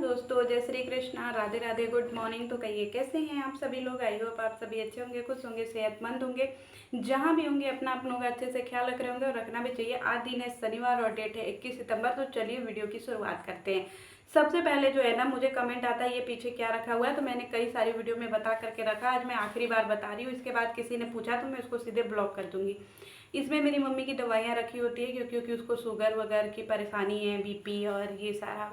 दोस्तों, जय Shri Krishna, Radhe Radhe, good morning. तो कहिए कैसे हैं आप सभी लोग। आई होप आप सभी अच्छे होंगे, खुश होंगे, सेहतमंद होंगे, जहां भी होंगे अपना अपनों का अच्छे से ख्याल रख रहे होंगे और रखना भी चाहिए। आज दिन है शनिवार और डेट है 21 सितंबर। तो चलिए वीडियो की शुरुआत करते हैं। सबसे पहले जो है ना, मुझे कमेंट आता है ये पीछे क्या रखा हुआ है, तो मैंने कई सारी वीडियो में बता करके रखा। आज मैं आखिरी बार बता रही हूँ, इसके बाद किसी ने पूछा तो मैं उसको सीधे ब्लॉक कर दूंगी। इसमें मेरी मम्मी की दवाइयाँ रखी होती है क्योंकि उसको शुगर वगैरह की परेशानी है, बीपी और ये सारा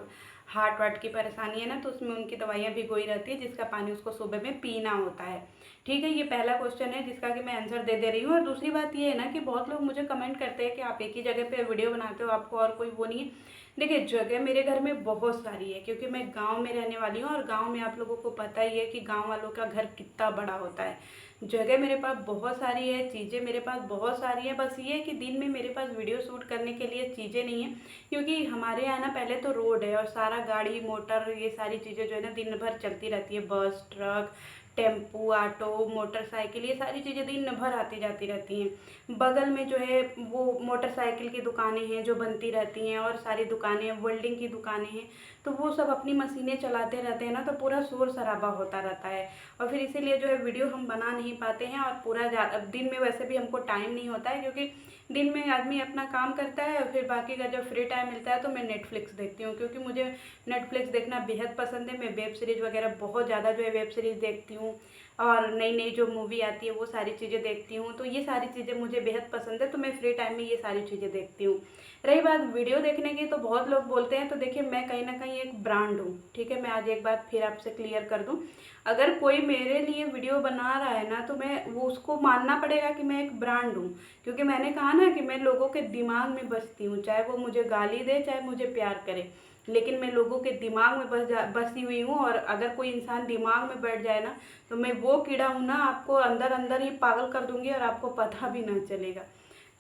हार्ट वार्ट की परेशानी है ना, तो उसमें उनकी दवाइयाँ भिगोई रहती है, जिसका पानी उसको सुबह में पीना होता है। ठीक है, ये पहला क्वेश्चन है जिसका कि मैं आंसर दे दे रही हूँ। और दूसरी बात ये है ना कि बहुत लोग मुझे कमेंट करते हैं कि आप एक ही जगह पे वीडियो बनाते हो, आपको और कोई वो नहीं है। देखिए, जगह मेरे घर में बहुत सारी है क्योंकि मैं गांव में रहने वाली हूँ, और गांव में आप लोगों को पता ही है कि गांव वालों का घर कितना बड़ा होता है। जगह मेरे पास बहुत सारी है, चीज़ें मेरे पास बहुत सारी है। बस ये है कि दिन में मेरे पास वीडियो शूट करने के लिए चीज़ें नहीं है, क्योंकि हमारे यहाँ ना पहले तो रोड है और सारा गाड़ी मोटर ये सारी चीज़ें जो है ना दिन भर चलती रहती है। बस, ट्रक, टेम्पू, ऑटो, मोटरसाइकिल, ये सारी चीज़ें दिन भर आती जाती रहती हैं। बगल में जो है वो मोटरसाइकिल की दुकानें हैं जो बनती रहती हैं, और सारी दुकानें, वेल्डिंग की दुकानें हैं। तो वो सब अपनी मशीनें चलाते रहते हैं ना, तो पूरा शोर शराबा होता रहता है। और फिर इसीलिए जो है वीडियो हम बना नहीं पाते हैं। और पूरा दिन में वैसे भी हमको टाइम नहीं होता है, क्योंकि दिन में आदमी अपना काम करता है और फिर बाकी का जब फ्री टाइम मिलता है तो मैं नेटफ्लिक्स देखती हूँ, क्योंकि मुझे नेटफ्लिक्स देखना बेहद पसंद है। मैं वेब सीरीज़ वगैरह बहुत ज़्यादा जो है वेब सीरीज़ देखती हूँ, और नई नई जो मूवी आती है वो सारी चीज़ें देखती हूँ। तो ये सारी चीज़ें मुझे बेहद पसंद है, तो मैं फ्री टाइम में ये सारी चीज़ें देखती हूँ। रही बात वीडियो देखने की, तो बहुत लोग बोलते हैं, तो देखिए मैं कहीं ना कहीं एक ब्रांड हूँ। ठीक है, मैं आज एक बात फिर आपसे क्लियर कर दूँ। अगर कोई मेरे लिए वीडियो बना रहा है ना, तो मैं वो उसको मानना पड़ेगा कि मैं एक ब्रांड हूँ। क्योंकि मैंने कहा ना कि मैं लोगों के दिमाग में बसती हूँ, चाहे वो मुझे गाली दे चाहे मुझे प्यार करे, लेकिन मैं लोगों के दिमाग में बसी हुई हूँ। और अगर कोई इंसान दिमाग में बैठ जाए ना, तो मैं वो कीड़ा हूँ ना, आपको अंदर अंदर ही पागल कर दूंगी और आपको पता भी ना चलेगा।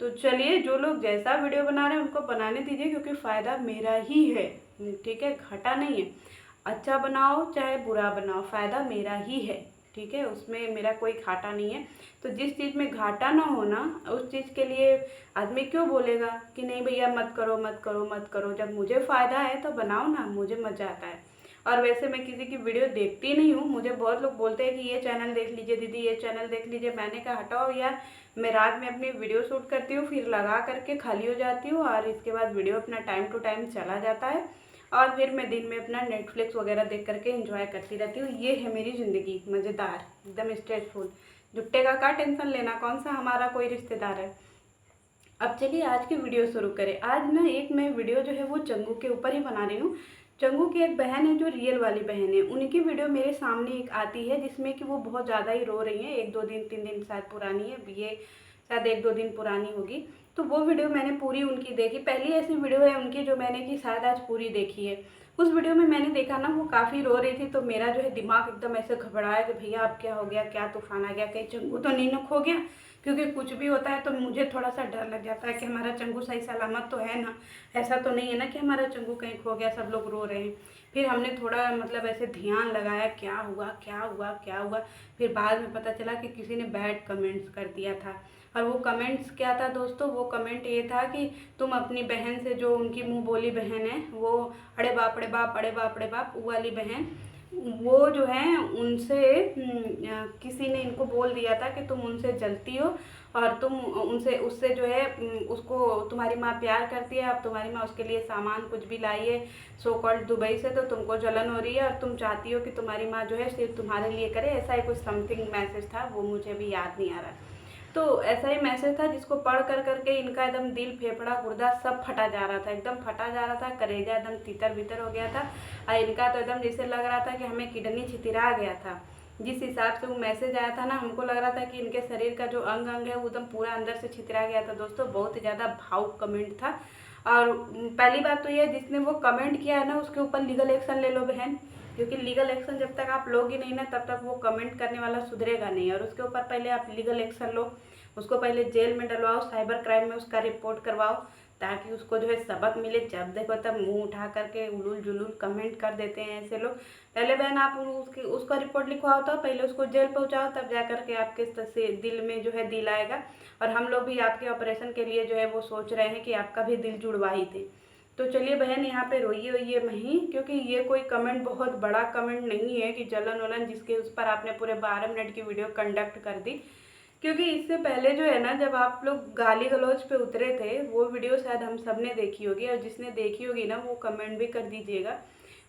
तो चलिए, जो लोग जैसा वीडियो बना रहे हैं उनको बनाने दीजिए, क्योंकि फ़ायदा मेरा ही है। ठीक है, घाटा नहीं है। अच्छा बनाओ चाहे बुरा बनाओ, फ़ायदा मेरा ही है। ठीक है, उसमें मेरा कोई घाटा नहीं है। तो जिस चीज़ में घाटा ना हो ना, उस चीज़ के लिए आदमी क्यों बोलेगा कि नहीं भैया मत करो मत करो मत करो। जब मुझे फ़ायदा है तो बनाओ ना, मुझे मज़ा आता है। और वैसे मैं किसी की वीडियो देखती नहीं हूँ। मुझे बहुत लोग बोलते हैं कि ये चैनल देख लीजिए दीदी, ये चैनल देख लीजिए। मैंने कहा हटाओ यार, मैं रात में अपनी वीडियो शूट करती हूँ, फिर लगा करके खाली हो जाती हूँ, और इसके बाद वीडियो अपना टाइम टू टाइम चला जाता है, और फिर मैं दिन में अपना नेटफ्लिक्स वगैरह देख करके एंजॉय करती रहती हूँ। ये है मेरी ज़िंदगी, मज़ेदार, एकदम स्ट्रेसफुल। जुट्टे का क्या टेंशन लेना, कौन सा हमारा कोई रिश्तेदार है। अब चलिए आज की वीडियो शुरू करें। आज ना एक मैं वीडियो जो है वो चंगू के ऊपर ही बना रही हूँ। चंगू की एक बहन है जो रियल वाली बहन है, उनकी वीडियो मेरे सामने एक आती है जिसमें कि वो बहुत ज़्यादा ही रो रही हैं। 1-2 दिन 3 दिन शायद पुरानी है ये, शायद 1-2 दिन पुरानी होगी। तो वो वीडियो मैंने पूरी उनकी देखी। पहली ऐसी वीडियो है उनकी जो मैंने कि शायद आज पूरी देखी है। उस वीडियो में मैंने देखा ना, वो काफ़ी रो रही थी, तो मेरा जो है दिमाग एकदम ऐसे घबराया कि भैया अब क्या हो गया, क्या तूफान आ गया, कहीं चंगू तो नहीं न खो गया। क्योंकि कुछ भी होता है तो मुझे थोड़ा सा डर लग जाता है कि हमारा चंगू सही सलामत तो है ना। ऐसा तो नहीं है ना कि हमारा चंगू कहीं खो गया, सब लोग रो रहे हैं। फिर हमने थोड़ा मतलब ऐसे ध्यान लगाया, क्या हुआ क्या हुआ क्या हुआ। फिर बाद में पता चला कि किसी ने बैड कमेंट्स कर दिया था। और वो कमेंट्स क्या था दोस्तों, वो कमेंट ये था कि तुम अपनी बहन से, जो उनकी मुंह बोली बहन है, वो अड़े बाप अड़े बाप अड़े बाप अड़े बाप वो वाली बहन, वो जो है उनसे किसी ने इनको बोल दिया था कि तुम उनसे जलती हो, और तुम उनसे उससे जो है उसको तुम्हारी माँ प्यार करती है। अब तुम्हारी माँ उसके लिए सामान कुछ भी लाई है सो कॉल्ड दुबई से, तो तुमको जलन हो रही है और तुम चाहती हो कि तुम्हारी माँ जो है सिर्फ तुम्हारे लिए करे। ऐसा ही कुछ समथिंग मैसेज था, वो मुझे अभी याद नहीं आ रहा। तो ऐसा ही मैसेज था जिसको पढ़ कर करके इनका एकदम दिल, फेफड़ा, गुर्दा सब फटा जा रहा था, एकदम फटा जा रहा था। कलेजा एकदम तितर बितर हो गया था। और इनका तो एकदम जैसे लग रहा था कि हमें किडनी छितरा गया था। जिस हिसाब से वो मैसेज आया था ना, हमको लग रहा था कि इनके शरीर का जो अंग अंग है वो एकदम पूरा अंदर से छितरा गया था। दोस्तों, बहुत ही ज़्यादा भावुक कमेंट था। और पहली बात तो ये, जिसने वो कमेंट किया है ना, उसके ऊपर लीगल एक्शन ले लो बहन, क्योंकि लीगल एक्शन जब तक आप लोगे नहीं ना, तब तक वो कमेंट करने वाला सुधरेगा नहीं। और उसके ऊपर पहले आप लीगल एक्शन लो, उसको पहले जेल में डलवाओ, साइबर क्राइम में उसका रिपोर्ट करवाओ, ताकि उसको जो है सबक मिले। जब देखो तब मुंह उठा करके उलूल जुलूल कमेंट कर देते हैं ऐसे लोग। पहले बहन आप उसका रिपोर्ट लिखवाओ, तो पहले उसको जेल पहुंचाओ, तब जा करके आपके से दिल में जो है दिल आएगा। और हम लोग भी आपके ऑपरेशन के लिए जो है वो सोच रहे हैं कि आपका भी दिल जुड़वा ही थे। तो चलिए बहन यहाँ पे रोइए होइए नहीं, क्योंकि ये कोई कमेंट बहुत बड़ा कमेंट नहीं है कि जलन वलन जिसके उस पर आपने पूरे 12 मिनट की वीडियो कंडक्ट कर दी। क्योंकि इससे पहले जो है ना, जब आप लोग गाली गलौज पे उतरे थे, वो वीडियो शायद हम सब ने देखी होगी, और जिसने देखी होगी ना वो कमेंट भी कर दीजिएगा।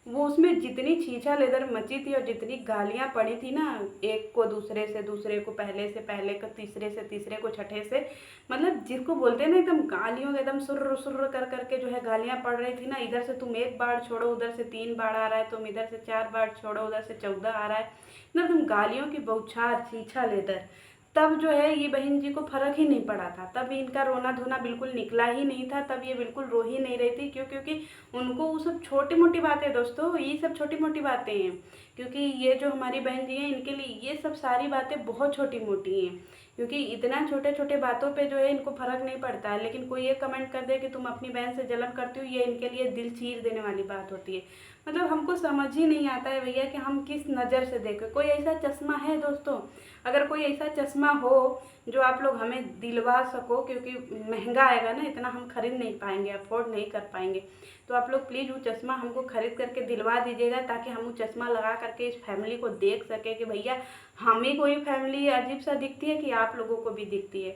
वो उसमें जितनी छीछा लेदर मची थी और जितनी गालियाँ पड़ी थी ना, एक को दूसरे से, दूसरे को पहले से, पहले को तीसरे से, तीसरे को छठे से, मतलब जिसको बोलते हैं ना एकदम गालियों के एकदम सुर्र सुर्र कर करके जो है गालियाँ पड़ रही थी ना। इधर से तुम 1 बार छोड़ो, उधर से 3 बार आ रहा है, तुम इधर से 4 बार छोड़ो, उधर से 14 आ रहा है, ना तुम गालियों की बौछार, छीछा लेदर। तब जो है ये बहन जी को फर्क ही नहीं पड़ा था, तब इनका रोना धोना बिल्कुल निकला ही नहीं था, तब ये बिल्कुल रो ही नहीं रही थी। क्योंकि उनको वो सब छोटी मोटी बातें, दोस्तों ये सब छोटी मोटी बातें हैं, क्योंकि ये जो हमारी बहन जी हैं इनके लिए ये सब सारी बातें बहुत छोटी मोटी हैं। क्योंकि इतना छोटे छोटे बातों पे जो है इनको फर्क नहीं पड़ता है, लेकिन कोई ये कमेंट कर दे कि तुम अपनी बहन से जलन करती हो, ये इनके लिए दिल चीर देने वाली बात होती है। मतलब हमको समझ ही नहीं आता है भैया कि हम किस नज़र से देखें। कोई ऐसा चश्मा है दोस्तों, अगर कोई ऐसा चश्मा हो जो आप लोग हमें दिलवा सको, क्योंकि महंगा आएगा ना, इतना हम खरीद नहीं पाएंगे, अफोर्ड नहीं कर पाएंगे, तो आप लोग प्लीज़ वो चश्मा हमको खरीद करके दिलवा दीजिएगा, ताकि हम वो चश्मा लगा करके इस फैमिली को देख सके कि भैया हमें कोई फैमिली अजीब सा दिखती है कि आप लोगों को भी दिखती है।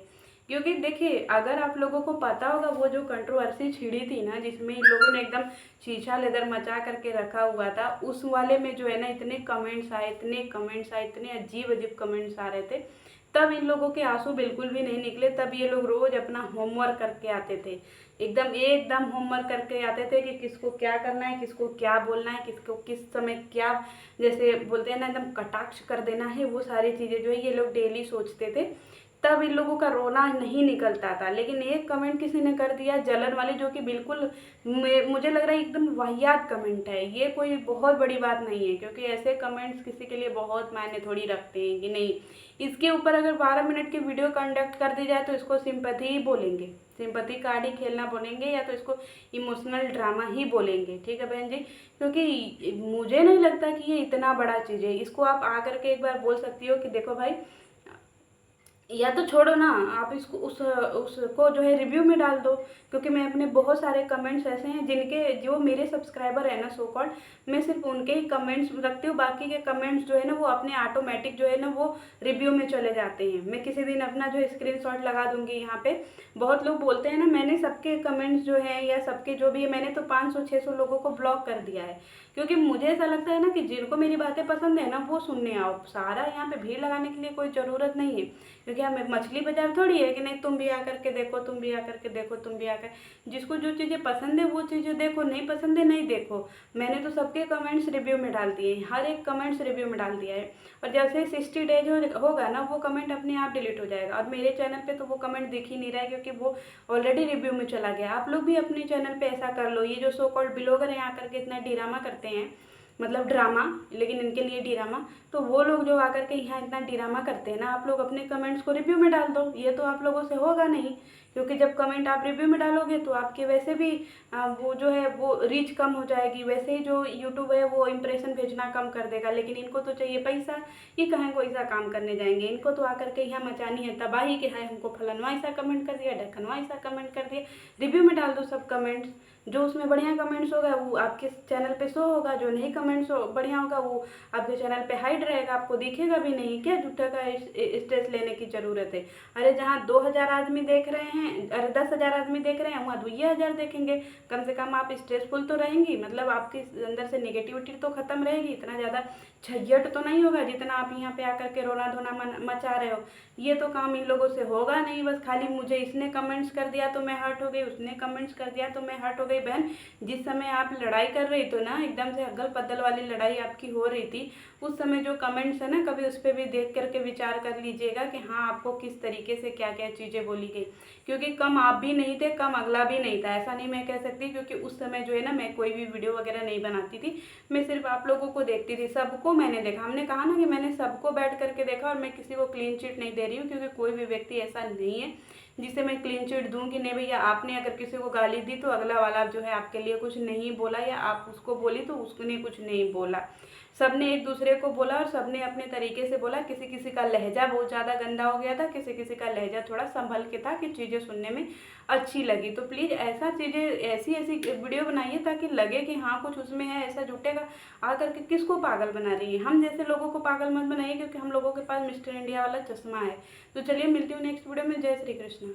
क्योंकि देखिए, अगर आप लोगों को पता होगा वो जो कंट्रोवर्सी छिड़ी थी ना, जिसमें इन लोगों ने एकदम शीशा लेदर मचा करके रखा हुआ था, उस वाले में जो है ना इतने कमेंट्स आए, इतने कमेंट्स आए, इतने अजीब अजीब कमेंट्स आ रहे थे, तब इन लोगों के आंसू बिल्कुल भी नहीं निकले। तब ये लोग रोज अपना होमवर्क करके आते थे, एकदम होमवर्क करके आते थे कि किसको क्या करना है, किसको क्या बोलना है, किसको किस समय क्या, जैसे बोलते हैं ना एकदम कटाक्ष कर देना है, वो सारी चीज़ें जो है ये लोग डेली सोचते थे। तब इन लोगों का रोना नहीं निकलता था। लेकिन एक कमेंट किसी ने कर दिया जलन वाली, जो कि बिल्कुल मुझे लग रहा है एकदम वाहियात कमेंट है। ये कोई बहुत बड़ी बात नहीं है, क्योंकि ऐसे कमेंट्स किसी के लिए बहुत मायने थोड़ी रखते हैं कि नहीं। इसके ऊपर अगर 12 मिनट की वीडियो कंडक्ट कर दी जाए तो इसको सिंपैथी ही बोलेंगे, सिंपैथी कार्ड ही खेलना बोलेंगे, या तो इसको इमोशनल ड्रामा ही बोलेंगे। ठीक है बहन जी, क्योंकि मुझे नहीं लगता कि ये इतना बड़ा चीज़ है। इसको आप आकर के एक बार बोल सकती हो कि देखो भाई, या तो छोड़ो ना, आप इसको उसको जो है रिव्यू में डाल दो। क्योंकि मैं अपने बहुत सारे कमेंट्स ऐसे हैं जिनके, जो मेरे सब्सक्राइबर है ना सो कॉल्ड, मैं सिर्फ उनके ही कमेंट्स रखती हूँ, बाकी के कमेंट्स जो है ना वो अपने ऑटोमेटिक जो है ना वो रिव्यू में चले जाते हैं। मैं किसी दिन अपना जो स्क्रीनशॉट लगा दूंगी यहाँ पे। बहुत लोग बोलते हैं ना, मैंने सबके कमेंट्स जो है या सबके जो भी है, मैंने तो 500-600 लोगों को ब्लॉक कर दिया है। क्योंकि मुझे ऐसा लगता है ना कि जिनको मेरी बातें पसंद है ना वो सुनने आओ, सारा यहाँ पे भीड़ लगाने के लिए कोई ज़रूरत नहीं है। क्योंकि हमें मछली बाजार थोड़ी है कि नहीं तुम भी आकर के देखो, तुम भी आकर के देखो, तुम भी आकर, जिसको जो चीज़ें पसंद है वो चीज़ें देखो, नहीं पसंद है नहीं देखो। मैंने तो सबके कमेंट्स रिव्यू में डाल दिए हैं, हर एक कमेंट्स रिव्यू में डाल दिया है। और जैसे 60 डेज होगा ना, वो कमेंट अपने आप डिलीट हो जाएगा। और मेरे चैनल पे तो वो कमेंट दिख ही नहीं रहा है, क्योंकि वो ऑलरेडी रिव्यू में चला गया। आप लोग भी अपने चैनल पे ऐसा कर लो। ये जो सो कॉल्ड ब्लॉगर हैं आकर के इतना ड्रामा करते हैं, मतलब ड्रामा, लेकिन इनके लिए ड्रामा, तो वो लोग जो आकर के यहाँ इतना ड्रामा करते हैं ना, आप लोग अपने कमेंट्स को रिव्यू में डाल दो। ये तो आप लोगों से होगा नहीं, क्योंकि जब कमेंट आप रिव्यू में डालोगे तो आपके वैसे भी वो जो है वो रीच कम हो जाएगी। वैसे ही जो यूट्यूब है वो इंप्रेशन भेजना कम कर देगा। लेकिन इनको तो चाहिए पैसा, ये कहाँ कोई सा काम करने जाएंगे। इनको तो आकर के यहाँ मचानी है तबाही कि है हमको फलनवा ऐसा कमेंट कर दिया, ढक्कनवा ऐसा कमेंट कर दिया। रिव्यू में डाल दो सब कमेंट्स, जो उसमें बढ़िया कमेंट्स होगा वो आपके चैनल पे शो होगा, जो नहीं कमेंट्स बढ़िया होगा वो आपके चैनल पे हाइड रहेगा, आपको दिखेगा भी नहीं। क्या झूठा का स्ट्रेस लेने की ज़रूरत है। अरे जहाँ 2000 आदमी देख रहे हैं, अरे 10,000 आदमी देख रहे हैं, वहाँ 2,000 देखेंगे। कम से कम आप स्ट्रेसफुल तो रहेंगी, मतलब आपके अंदर से नेगेटिविटी तो खत्म रहेगी। इतना ज़्यादा झंझट तो नहीं होगा जितना आप यहाँ पे आकर के रोना धोना मचा रहे हो। ये तो काम इन लोगों से होगा नहीं। बस खाली मुझे इसने कमेंट्स कर दिया तो मैं हर्ट हो गई, उसने कमेंट्स कर दिया तो मैं हर्ट हो गई। बहन, जिस समय आप लड़ाई कर रही तो ना, एकदम से अगल पद्दल वाली लड़ाई आपकी हो रही थी, उस समय जो कमेंट्स है ना, कभी उस पर भी देख करके विचार कर लीजिएगा कि हाँ आपको किस तरीके से क्या क्या चीज़ें बोली गई। क्योंकि कम आप भी नहीं थे, कम अगला भी नहीं था, ऐसा नहीं मैं कह सकती। क्योंकि उस समय जो है ना मैं कोई भी वीडियो वगैरह नहीं बनाती थी, मैं सिर्फ आप लोगों को देखती थी। सबको मैंने देखा, हमने कहा ना कि मैंने सबको बैठ करके देखा, और मैं किसी को क्लीन चिट नहीं दे रही हूँ, क्योंकि कोई भी व्यक्ति ऐसा नहीं है जिसे मैं क्लीन चिट दूँ कि नहीं भैया आपने अगर किसी को गाली दी तो अगला वाला जो है आपके लिए कुछ नहीं बोला, या आप उसको बोली तो उसने कुछ नहीं बोला। सबने एक दूसरे को बोला और सबने अपने तरीके से बोला। किसी किसी का लहजा बहुत ज़्यादा गंदा हो गया था, किसी किसी का लहजा थोड़ा संभल के था कि चीज़ें सुनने में अच्छी लगी। तो प्लीज़ ऐसा चीज़ें ऐसी ऐसी वीडियो बनाइए ताकि लगे कि हाँ कुछ उसमें है, ऐसा जुटेगा आकर के किसको पागल बना रही है। हम जैसे लोगों को पागल मत बनाइए, क्योंकि हम लोगों के पास मिस्टर इंडिया वाला चश्मा है। तो चलिए मिलती हूँ नेक्स्ट वीडियो में। जय श्री कृष्ण।